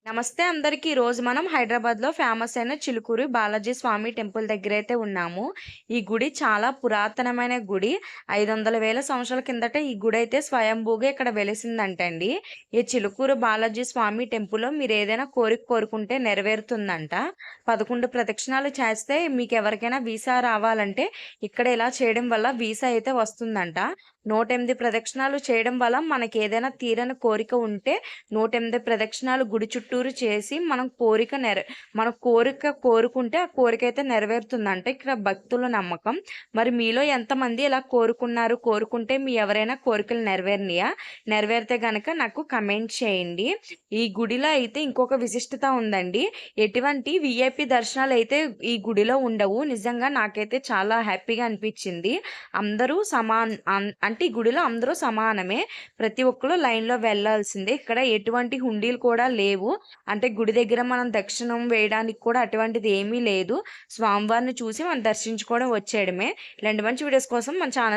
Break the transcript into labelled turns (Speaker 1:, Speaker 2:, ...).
Speaker 1: నమస్తే అందరికి. ఈరోజు మనం హైదరాబాద్‌లో ఫేమస్ అయిన చిలుకూరి బాలాజీ స్వామి టెంపుల్ దగ్గరైతే ఉన్నాము. ఈ గుడి చాలా పురాతనమైన గుడి. 500,000 సంవత్సరాల కిందట ఈ గుడైతే స్వయంభూగా ఇక్కడ వెలిసిందంటండి. ఈ చిలుకూరు బాలాజీ స్వామి టెంపుల్‌లో మీరేదైనా కోరిక కోరుకుంటే నెరవేరుతుందంట. 11 ప్రదక్షిణాలు చేస్తే మీకెవరికైనా వీసా రావాలంటే ఇక్కడ ఇలా చేయడం వల్ల వీసా అయితే వస్తుందంట. 108 ప్రదక్షిణాలు చేయడం వల్ల మనకేదైనా తీరని కోరిక ఉంటే 108 ప్రదక్షిణాలు గుడి చుట్టూరు చేసి మన కోరిక కోరుకుంటే ఆ కోరికైతే నెరవేరుతుందంట. ఇక్కడ భక్తుల నమ్మకం. మరి మీలో ఎంతమంది ఇలా కోరుకుంటే మీ ఎవరైనా కోరికలు నెరవేరినాయా? నెరవేరితే గనక నాకు కమెంట్ చేయండి. ఈ గుడిలో అయితే ఇంకొక విశిష్టత ఉందండి. ఎటువంటి విఐపి దర్శనాలైతే ఈ గుడిలో ఉండవు. నిజంగా నాకైతే చాలా హ్యాపీగా అనిపించింది. అందరూ అంటే ఈ గుడిలో అందరూ సమానమే. ప్రతి ఒక్కరు లైన్‌లో వెళ్ళాల్సిందే. ఇక్కడ ఎటువంటి హుండీలు కూడా లేవు. అంటే గుడి దగ్గర మనం దక్షిణం వేయడానికి కూడా అటువంటిది ఏమీ లేదు. స్వామివారిని చూసి మనం దర్శించుకోవడం వచ్చేయడమే. ఇలాంటి మంచి వీడియోస్ కోసం మన ఛానల్